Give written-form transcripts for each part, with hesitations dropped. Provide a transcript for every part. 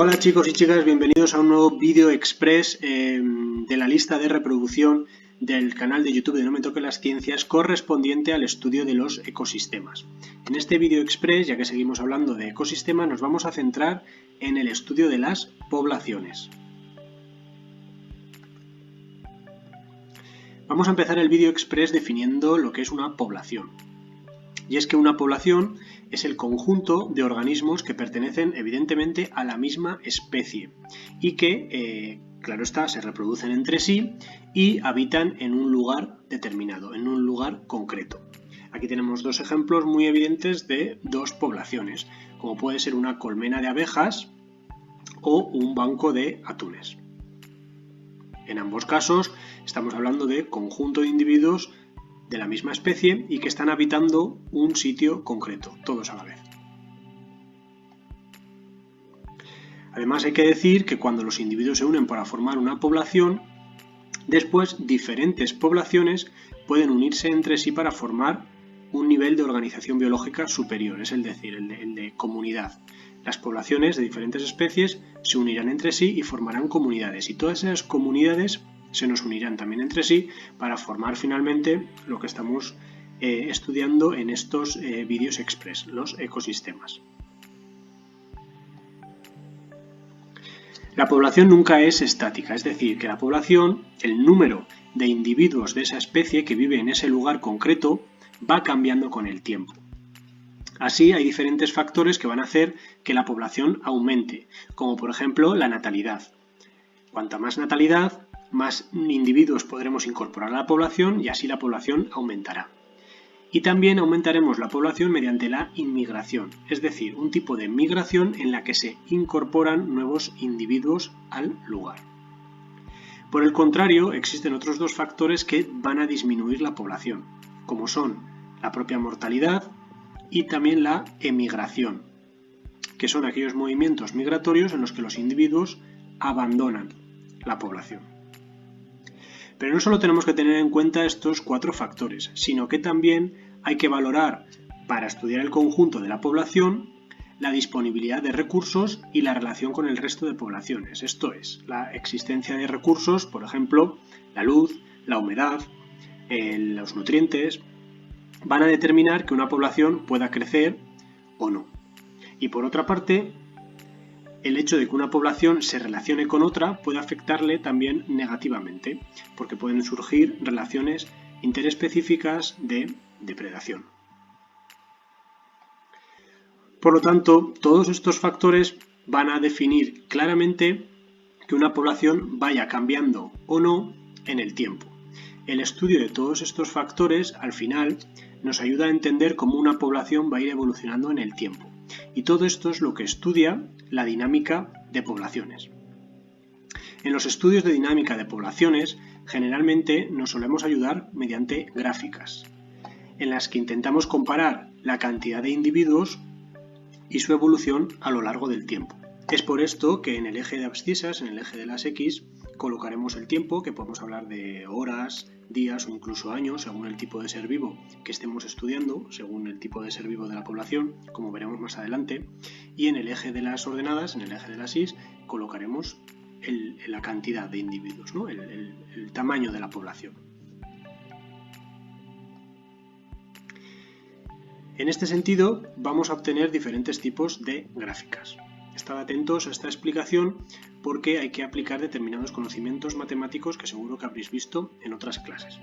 Hola chicos y chicas, bienvenidos a un nuevo vídeo express de la lista de reproducción del canal de YouTube de No me toquen las ciencias correspondiente al estudio de los ecosistemas. En este vídeo express, ya que seguimos hablando de ecosistemas, nos vamos a centrar en el estudio de las poblaciones. Vamos a empezar el vídeo express definiendo lo que es una población. Y es que una población es el conjunto de organismos que pertenecen evidentemente a la misma especie y que, claro está, se reproducen entre sí y habitan en un lugar determinado, en un lugar concreto. Aquí tenemos dos ejemplos muy evidentes de dos poblaciones, como puede ser una colmena de abejas o un banco de atunes. En ambos casos estamos hablando de conjunto de individuos de la misma especie y que están habitando un sitio concreto, todos a la vez. Además hay que decir que cuando los individuos se unen para formar una población, después diferentes poblaciones pueden unirse entre sí para formar un nivel de organización biológica superior, es decir, el de comunidad. Las poblaciones de diferentes especies se unirán entre sí y formarán comunidades, y todas esas comunidades se nos unirán también entre sí para formar finalmente lo que estamos estudiando en estos vídeos express, los ecosistemas. La población nunca es estática, es decir, que la población, el número de individuos de esa especie que vive en ese lugar concreto, va cambiando con el tiempo. Así hay diferentes factores que van a hacer que la población aumente, como por ejemplo la natalidad. Cuanta más natalidad, más individuos podremos incorporar a la población y así la población aumentará. Y también aumentaremos la población mediante la inmigración, es decir, un tipo de migración en la que se incorporan nuevos individuos al lugar. Por el contrario, existen otros dos factores que van a disminuir la población, como son la propia mortalidad y también la emigración, que son aquellos movimientos migratorios en los que los individuos abandonan la población. Pero no solo tenemos que tener en cuenta estos cuatro factores, sino que también hay que valorar, para estudiar el conjunto de la población, la disponibilidad de recursos y la relación con el resto de poblaciones. Esto es, la existencia de recursos, por ejemplo, la luz, la humedad, los nutrientes, van a determinar que una población pueda crecer o no. Y por otra parte, el hecho de que una población se relacione con otra puede afectarle también negativamente, porque pueden surgir relaciones interespecíficas de depredación. Por lo tanto, todos estos factores van a definir claramente que una población vaya cambiando o no en el tiempo. El estudio de todos estos factores, al final, nos ayuda a entender cómo una población va a ir evolucionando en el tiempo. Y todo esto es lo que estudia la dinámica de poblaciones. En los estudios de dinámica de poblaciones, generalmente nos solemos ayudar mediante gráficas, en las que intentamos comparar la cantidad de individuos y su evolución a lo largo del tiempo. Es por esto que en el eje de abscisas, en el eje de las X, colocaremos el tiempo, que podemos hablar de horas, días o incluso años, según el tipo de ser vivo que estemos estudiando, según el tipo de ser vivo de la población, como veremos más adelante. Y en el eje de las ordenadas, en el eje de las Y, colocaremos la cantidad de individuos, ¿no? el tamaño de la población. En este sentido, vamos a obtener diferentes tipos de gráficas. Estad atentos a esta explicación porque hay que aplicar determinados conocimientos matemáticos que seguro que habréis visto en otras clases.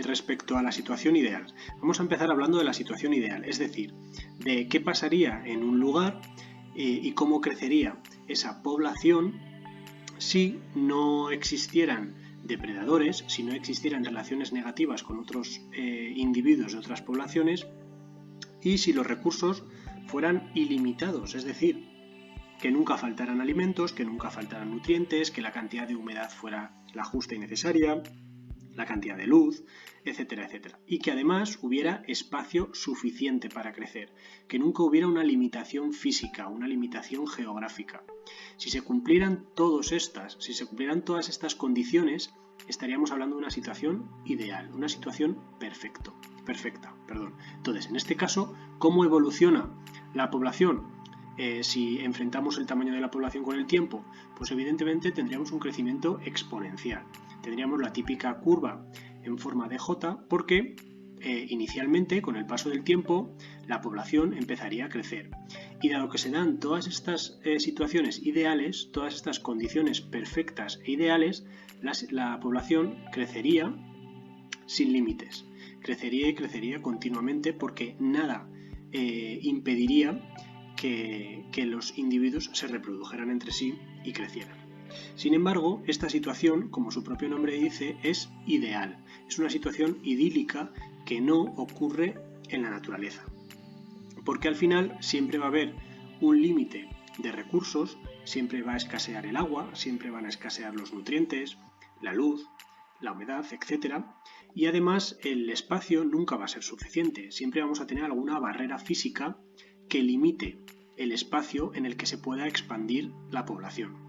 Respecto a la situación ideal, vamos a empezar hablando de la situación ideal, es decir, de qué pasaría en un lugar y cómo crecería esa población si no existieran depredadores, si no existieran relaciones negativas con otros individuos de otras poblaciones y si los recursos fueran ilimitados, es decir, que nunca faltaran alimentos, que nunca faltaran nutrientes, que la cantidad de humedad fuera la justa y necesaria, la cantidad de luz, etcétera, etcétera. Y que además hubiera espacio suficiente para crecer, que nunca hubiera una limitación física, una limitación geográfica. Si se cumplieran todas estas condiciones, estaríamos hablando de una situación ideal, una situación perfecta. Entonces, en este caso, ¿cómo evoluciona la población? Si enfrentamos el tamaño de la población con el tiempo, pues evidentemente tendríamos un crecimiento exponencial. Tendríamos la típica curva en forma de J porque inicialmente, con el paso del tiempo, la población empezaría a crecer. Y dado que se dan todas estas situaciones ideales, todas estas condiciones perfectas e ideales, la población crecería sin límites. Crecería y crecería continuamente porque nada impediría que los individuos se reprodujeran entre sí y crecieran. Sin embargo, esta situación, como su propio nombre dice, es ideal. Es una situación idílica que no ocurre en la naturaleza. Porque al final siempre va a haber un límite de recursos, siempre va a escasear el agua, siempre van a escasear los nutrientes, la luz, la humedad, etc. Y además el espacio nunca va a ser suficiente. Siempre vamos a tener alguna barrera física que limite el espacio en el que se pueda expandir la población.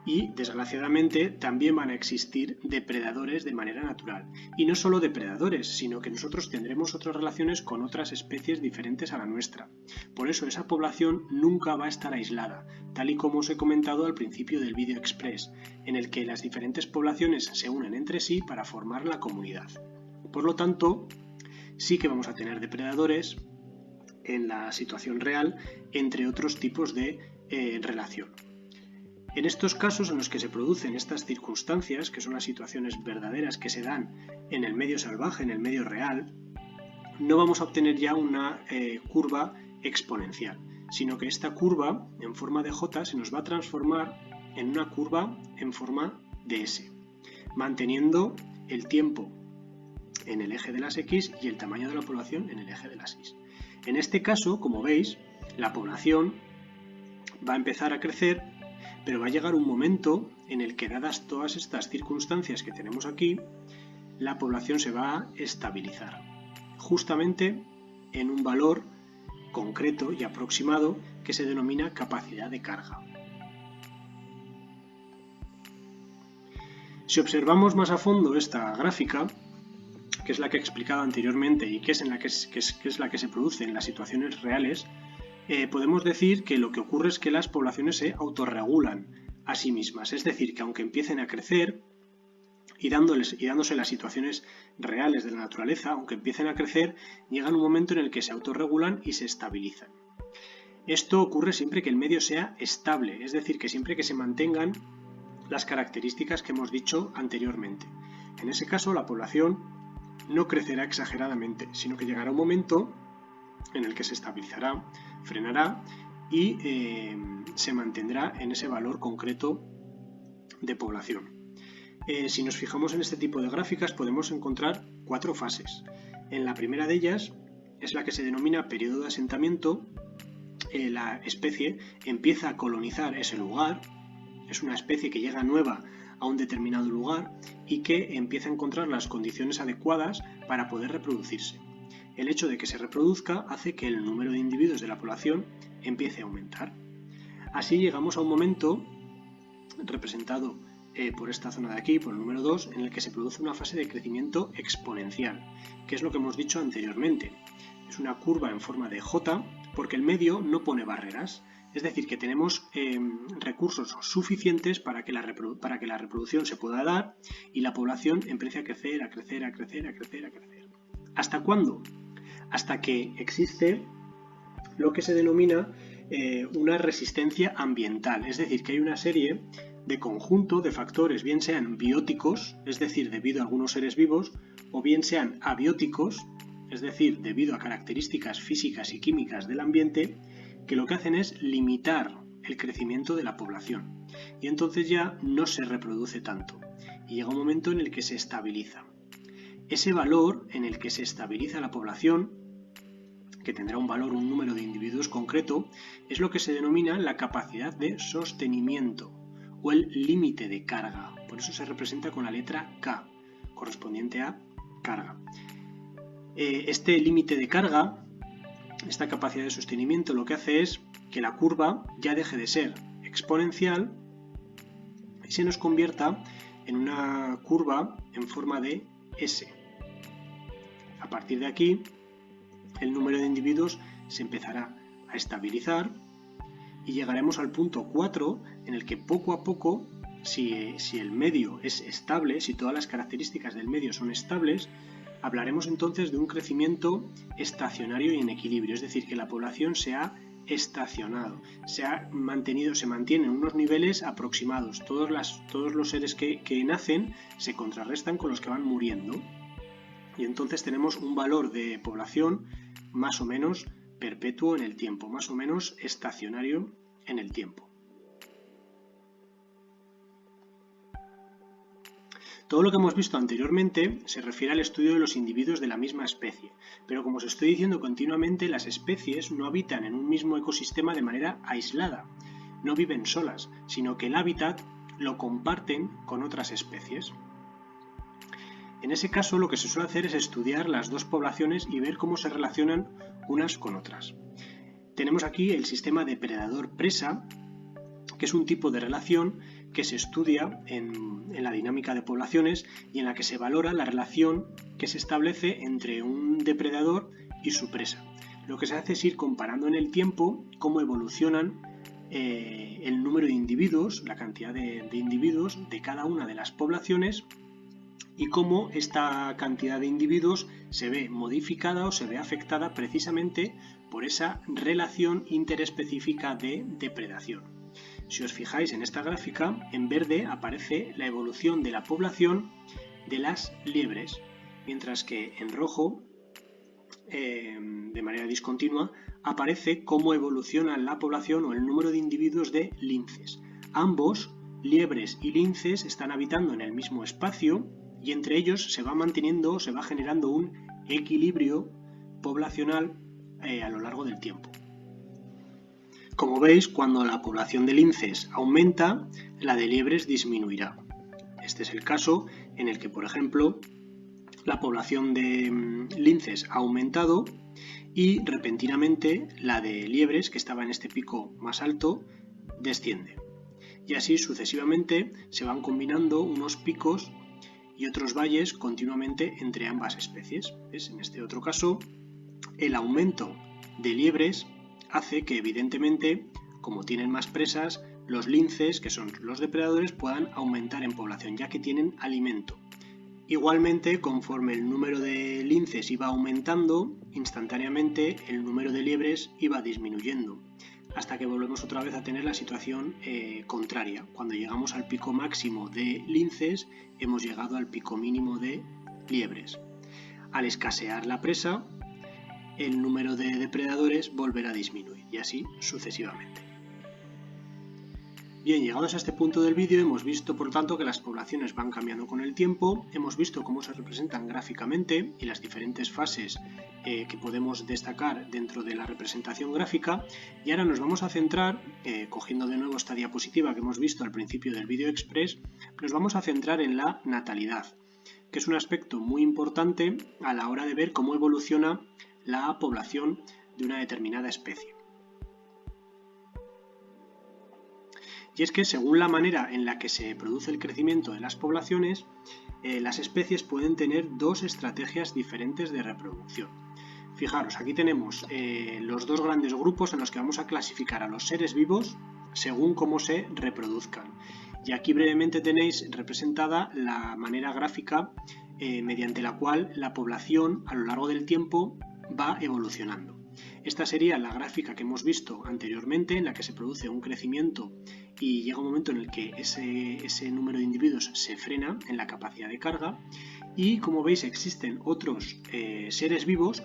Y, desgraciadamente, también van a existir depredadores de manera natural. Y no solo depredadores, sino que nosotros tendremos otras relaciones con otras especies diferentes a la nuestra. Por eso esa población nunca va a estar aislada, tal y como os he comentado al principio del vídeo express, en el que las diferentes poblaciones se unen entre sí para formar la comunidad. Por lo tanto, sí que vamos a tener depredadores en la situación real, entre otros tipos de relación. En estos casos en los que se producen estas circunstancias, que son las situaciones verdaderas que se dan en el medio salvaje, en el medio real, no vamos a obtener ya una curva exponencial, sino que esta curva en forma de J se nos va a transformar en una curva en forma de S, manteniendo el tiempo en el eje de las X y el tamaño de la población en el eje de las Y. En este caso, como veis, la población va a empezar a crecer, pero va a llegar un momento en el que, dadas todas estas circunstancias que tenemos aquí, la población se va a estabilizar, justamente en un valor concreto y aproximado que se denomina capacidad de carga. Si observamos más a fondo esta gráfica, que es la que he explicado anteriormente y que es la que se produce en las situaciones reales, podemos decir que lo que ocurre es que las poblaciones se autorregulan a sí mismas, es decir, que aunque empiecen a crecer y dándose las situaciones reales de la naturaleza, aunque empiecen a crecer, llega un momento en el que se autorregulan y se estabilizan. Esto ocurre siempre que el medio sea estable, es decir, que siempre que se mantengan las características que hemos dicho anteriormente. En ese caso, la población no crecerá exageradamente, sino que llegará un momento en el que se estabilizará, frenará y se mantendrá en ese valor concreto de población. Si nos fijamos en este tipo de gráficas podemos encontrar 4 fases. En la primera de ellas es la que se denomina periodo de asentamiento. La especie empieza a colonizar ese lugar, es una especie que llega nueva a un determinado lugar y que empieza a encontrar las condiciones adecuadas para poder reproducirse. El hecho de que se reproduzca hace que el número de individuos de la población empiece a aumentar. Así llegamos a un momento representado por esta zona de aquí, por el número 2, en el que se produce una fase de crecimiento exponencial, que es lo que hemos dicho anteriormente. Es una curva en forma de J porque el medio no pone barreras, es decir, que tenemos recursos suficientes para que la reproducción se pueda dar y la población empiece a crecer, a crecer, a crecer, a crecer, a crecer. ¿Hasta cuándo? Hasta que existe lo que se denomina una resistencia ambiental, es decir, que hay una serie de conjunto de factores, bien sean bióticos, es decir, debido a algunos seres vivos, o bien sean abióticos, es decir, debido a características físicas y químicas del ambiente, que lo que hacen es limitar el crecimiento de la población. Y entonces ya no se reproduce tanto, y llega un momento en el que se estabiliza. Ese valor en el que se estabiliza la población, que tendrá un valor, un número de individuos concreto, es lo que se denomina la capacidad de sostenimiento o el límite de carga. Por eso se representa con la letra K, correspondiente a carga. Este límite de carga, esta capacidad de sostenimiento, lo que hace es que la curva ya deje de ser exponencial y se nos convierta en una curva en forma de S. A partir de aquí, el número de individuos se empezará a estabilizar y llegaremos al punto 4 en el que poco a poco, si el medio es estable, si todas las características del medio son estables, hablaremos entonces de un crecimiento estacionario y en equilibrio, es decir, que la población se ha estacionado, se mantiene en unos niveles aproximados. Todos los seres que nacen se contrarrestan con los que van muriendo y entonces tenemos un valor de población más o menos perpetuo en el tiempo, más o menos estacionario en el tiempo. Todo lo que hemos visto anteriormente se refiere al estudio de los individuos de la misma especie, pero como os estoy diciendo continuamente, las especies no habitan en un mismo ecosistema de manera aislada, no viven solas, sino que el hábitat lo comparten con otras especies. En ese caso, lo que se suele hacer es estudiar las dos poblaciones y ver cómo se relacionan unas con otras. Tenemos aquí el sistema depredador-presa, que es un tipo de relación que se estudia en la dinámica de poblaciones y en la que se valora la relación que se establece entre un depredador y su presa. Lo que se hace es ir comparando en el tiempo cómo evolucionan el número de individuos, la cantidad de individuos de cada una de las poblaciones y cómo esta cantidad de individuos se ve modificada o se ve afectada precisamente por esa relación interespecífica de depredación. Si os fijáis en esta gráfica, en verde aparece la evolución de la población de las liebres, mientras que en rojo, de manera discontinua, aparece cómo evoluciona la población o el número de individuos de linces. Ambos, liebres y linces, están habitando en el mismo espacio y entre ellos se va manteniendo, se va generando un equilibrio poblacional a lo largo del tiempo. Como veis, cuando la población de linces aumenta, la de liebres disminuirá. Este es el caso en el que, por ejemplo, la población de linces ha aumentado y repentinamente la de liebres, que estaba en este pico más alto, desciende. Y así sucesivamente se van combinando unos picos y otros valles continuamente entre ambas especies. ¿Ves? En este otro caso, el aumento de liebres hace que, evidentemente, como tienen más presas, los linces, que son los depredadores, puedan aumentar en población, ya que tienen alimento. Igualmente, conforme el número de linces iba aumentando, instantáneamente el número de liebres iba disminuyendo, hasta que volvemos otra vez a tener la situación contraria. Cuando llegamos al pico máximo de linces, hemos llegado al pico mínimo de liebres. Al escasear la presa, el número de depredadores volverá a disminuir y así sucesivamente. Bien, llegados a este punto del vídeo hemos visto por tanto que las poblaciones van cambiando con el tiempo, hemos visto cómo se representan gráficamente y las diferentes fases que podemos destacar dentro de la representación gráfica y ahora nos vamos a centrar, cogiendo de nuevo esta diapositiva que hemos visto al principio del vídeo express, nos vamos a centrar en la natalidad, que es un aspecto muy importante a la hora de ver cómo evoluciona la población de una determinada especie. Y es que según la manera en la que se produce el crecimiento de las poblaciones, las especies pueden tener dos estrategias diferentes de reproducción. Fijaros, aquí tenemos los dos grandes grupos en los que vamos a clasificar a los seres vivos según cómo se reproduzcan. Y aquí brevemente tenéis representada la manera gráfica mediante la cual la población a lo largo del tiempo va evolucionando. Esta sería la gráfica que hemos visto anteriormente, en la que se produce un crecimiento y llega un momento en el que ese número de individuos se frena en la capacidad de carga y, como veis, existen otros seres vivos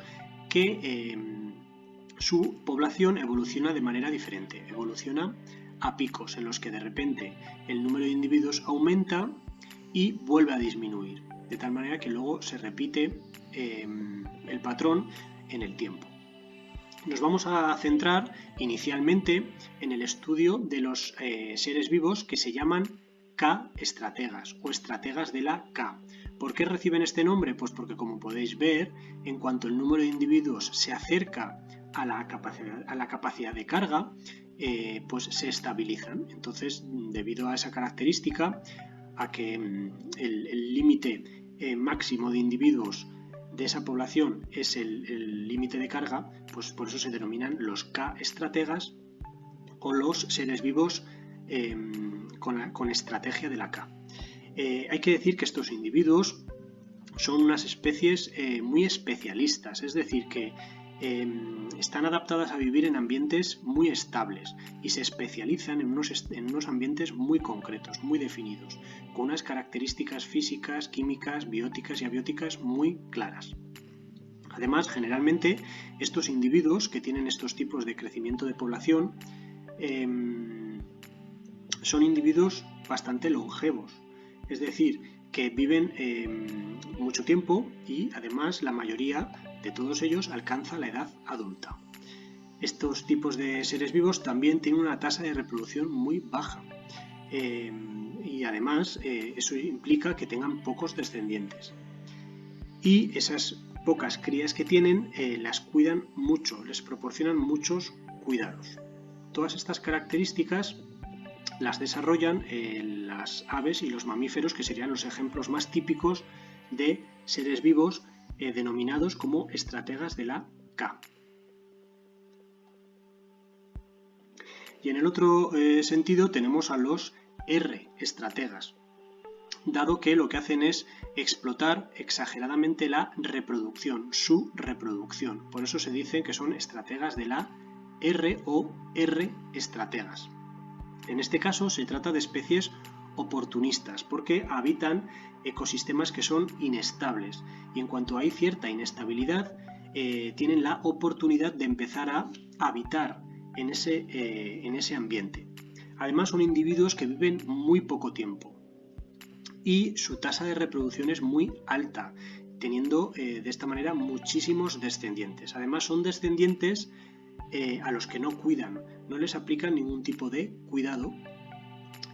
que su población evoluciona de manera diferente, evoluciona a picos en los que de repente el número de individuos aumenta y vuelve a disminuir, de tal manera que luego se repite el patrón en el tiempo. Nos vamos a centrar inicialmente en el estudio de los seres vivos que se llaman K-estrategas o estrategas de la K. ¿Por qué reciben este nombre? Pues porque, como podéis ver, en cuanto el número de individuos se acerca a la capacidad de carga, pues se estabilizan. Entonces, debido a esa característica, a que el límite máximo de individuos de esa población es el límite de carga, pues por eso se denominan los K-estrategas o los seres vivos con estrategia de la K. Hay que decir que estos individuos son unas especies muy especialistas, es decir, que están adaptadas a vivir en ambientes muy estables y se especializan en unos ambientes muy concretos, muy definidos, con unas características físicas, químicas, bióticas y abióticas muy claras. Además, generalmente, estos individuos que tienen estos tipos de crecimiento de población son individuos bastante longevos, es decir, que viven mucho tiempo y además la mayoría de todos ellos alcanza la edad adulta. Estos tipos de seres vivos también tienen una tasa de reproducción muy baja y además eso implica que tengan pocos descendientes. Y esas pocas crías que tienen las cuidan mucho, les proporcionan muchos cuidados. Todas estas características las desarrollan las aves y los mamíferos, que serían los ejemplos más típicos de seres vivos denominados como estrategas de la K. Y en el otro sentido tenemos a los R estrategas, dado que lo que hacen es explotar exageradamente la reproducción, su reproducción. Por eso se dice que son estrategas de la R o R estrategas. En este caso se trata de especies oportunistas porque habitan ecosistemas que son inestables y en cuanto hay cierta inestabilidad tienen la oportunidad de empezar a habitar en ese ambiente. Además son individuos que viven muy poco tiempo y su tasa de reproducción es muy alta, teniendo de esta manera muchísimos descendientes. Además son descendientes a los que no cuidan, no les aplican ningún tipo de cuidado,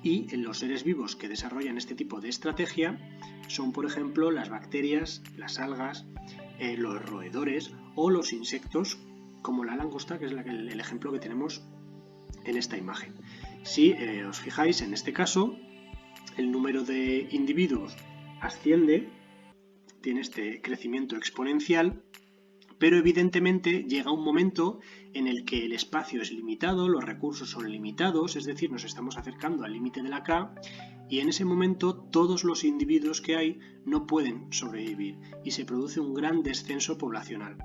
y en los seres vivos que desarrollan este tipo de estrategia son, por ejemplo, las bacterias, las algas, los roedores o los insectos como la langosta, que es el ejemplo que tenemos en esta imagen. Si os fijáis, en este caso el número de individuos asciende, tiene este crecimiento exponencial, pero evidentemente llega un momento en el que el espacio es limitado, los recursos son limitados, es decir, nos estamos acercando al límite de la K, y en ese momento todos los individuos que hay no pueden sobrevivir y se produce un gran descenso poblacional,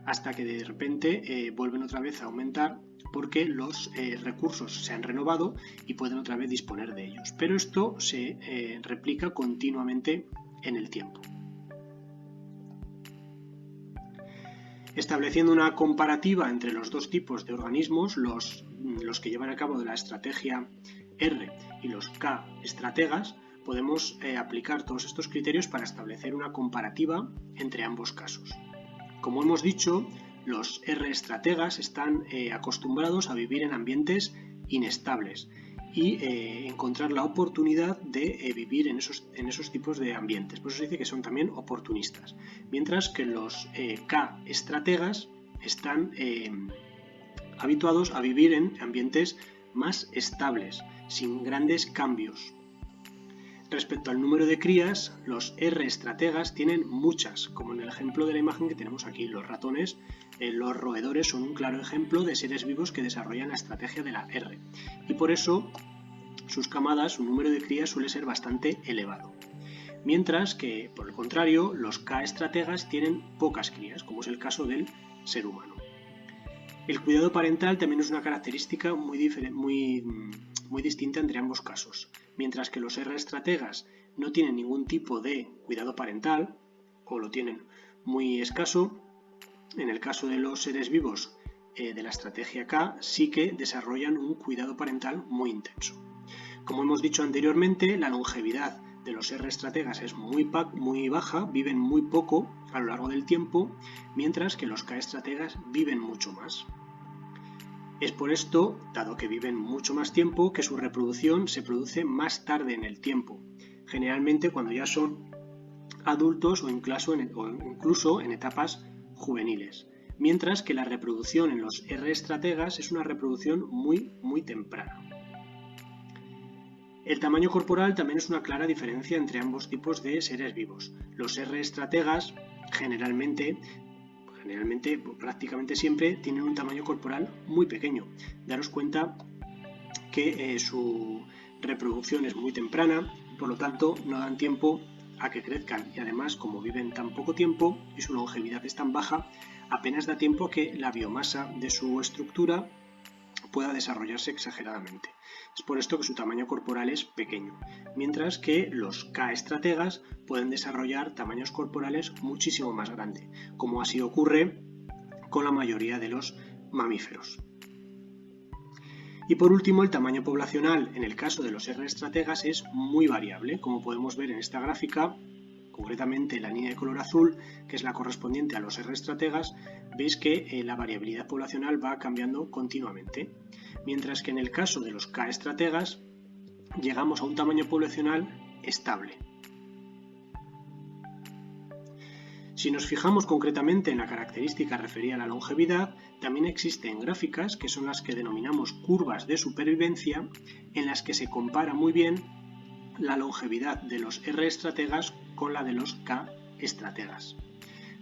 hasta que de repente vuelven otra vez a aumentar porque los recursos se han renovado y pueden otra vez disponer de ellos. Pero esto se replica continuamente en el tiempo. Estableciendo una comparativa entre los dos tipos de organismos, los que llevan a cabo de la estrategia R y los K estrategas, podemos aplicar todos estos criterios para establecer una comparativa entre ambos casos. Como hemos dicho, los R estrategas están acostumbrados a vivir en ambientes inestables y encontrar la oportunidad de vivir en esos tipos de ambientes. Por eso se dice que son también oportunistas. Mientras que los K estrategas están habituados a vivir en ambientes más estables, sin grandes cambios. Respecto al número de crías, los R estrategas tienen muchas, como en el ejemplo de la imagen que tenemos aquí. Los ratones, los roedores son un claro ejemplo de seres vivos que desarrollan la estrategia de la R. Y por eso sus camadas, su número de crías suele ser bastante elevado. Mientras que, por el contrario, los K estrategas tienen pocas crías, como es el caso del ser humano. El cuidado parental también es una característica muy distinta entre ambos casos. Mientras que los R estrategas no tienen ningún tipo de cuidado parental, o lo tienen muy escaso, en el caso de los seres vivos de la estrategia K sí que desarrollan un cuidado parental muy intenso. Como hemos dicho anteriormente, la longevidad de los R estrategas es muy baja, viven muy poco a lo largo del tiempo, mientras que los K estrategas viven mucho más. Es por esto, dado que viven mucho más tiempo, que su reproducción se produce más tarde en el tiempo, generalmente cuando ya son adultos o incluso en etapas juveniles, mientras que la reproducción en los R estrategas es una reproducción muy temprana. El tamaño corporal también es una clara diferencia entre ambos tipos de seres vivos. Los R estrategas generalmente, prácticamente siempre, tienen un tamaño corporal muy pequeño. Daros cuenta que su reproducción es muy temprana, por lo tanto no dan tiempo a que crezcan, y además, como viven tan poco tiempo y su longevidad es tan baja, apenas da tiempo a que la biomasa de su estructura pueda desarrollarse exageradamente. Es por esto que su tamaño corporal es pequeño, mientras que los K estrategas pueden desarrollar tamaños corporales muchísimo más grandes, como así ocurre con la mayoría de los mamíferos. Y por último, el tamaño poblacional en el caso de los R estrategas es muy variable, como podemos ver en esta gráfica. Concretamente la línea de color azul, que es la correspondiente a los R estrategas, veis que la variabilidad poblacional va cambiando continuamente, mientras que en el caso de los K estrategas llegamos a un tamaño poblacional estable. Si nos fijamos concretamente en la característica referida a la longevidad, también existen gráficas, que son las que denominamos curvas de supervivencia, en las que se compara muy bien la longevidad de los R estrategas con la de los K estrategas.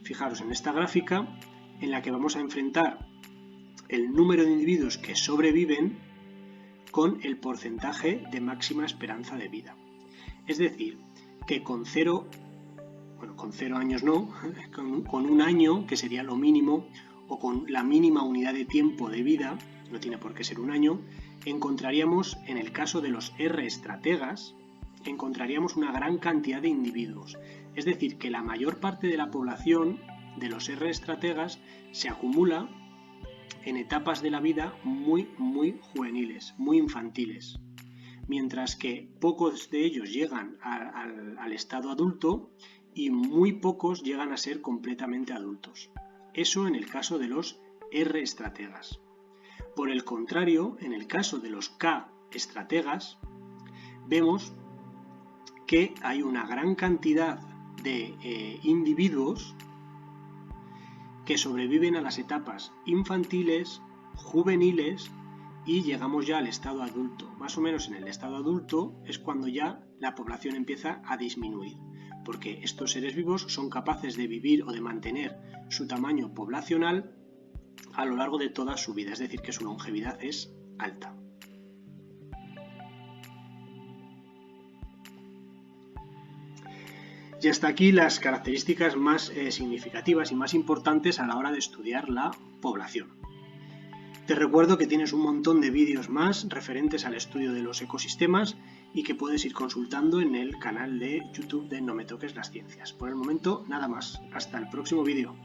Fijaros en esta gráfica, en la que vamos a enfrentar el número de individuos que sobreviven con el porcentaje de máxima esperanza de vida. Es decir, que con 0 años no, con un año, que sería lo mínimo, o con la mínima unidad de tiempo de vida, no tiene por qué ser un año, encontraríamos, en el caso de los R estrategas, encontraríamos una gran cantidad de individuos. Es decir, que la mayor parte de la población de los R estrategas se acumula en etapas de la vida muy juveniles, muy infantiles, mientras que pocos de ellos llegan al estado adulto y muy pocos llegan a ser completamente adultos. Eso en el caso de los R estrategas. Por el contrario, en el caso de los K estrategas, vemos que hay una gran cantidad de individuos que sobreviven a las etapas infantiles, juveniles, y llegamos ya al estado adulto. Más o menos en el estado adulto es cuando ya la población empieza a disminuir, porque estos seres vivos son capaces de vivir o de mantener su tamaño poblacional a lo largo de toda su vida, es decir, que su longevidad es alta. Y hasta aquí las características más significativas y más importantes a la hora de estudiar la población. Te recuerdo que tienes un montón de vídeos más referentes al estudio de los ecosistemas y que puedes ir consultando en el canal de YouTube de No me toques las ciencias. Por el momento, nada más. Hasta el próximo vídeo.